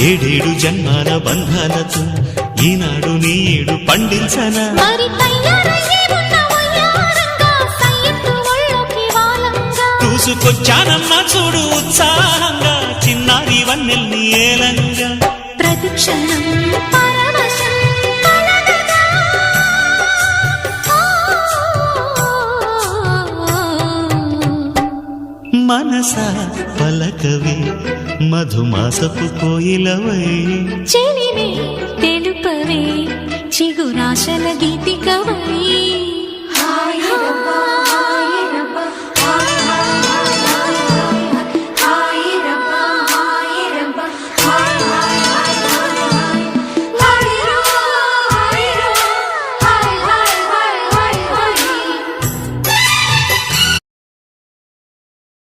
ఏడేడు జన్మాల బంధాలతో ఈనాడు నీడు పండించనా చూసుకొచ్చానమ్మా చూడు ఉత్సాహంగా చిన్నారి వన్నెల్ని ఏలంగా ప్రతిక్షణం మనసా పలకవే మధుమాసపు కోయిలవై చెలివే తెలుపవే చిగురాశల గీతికవై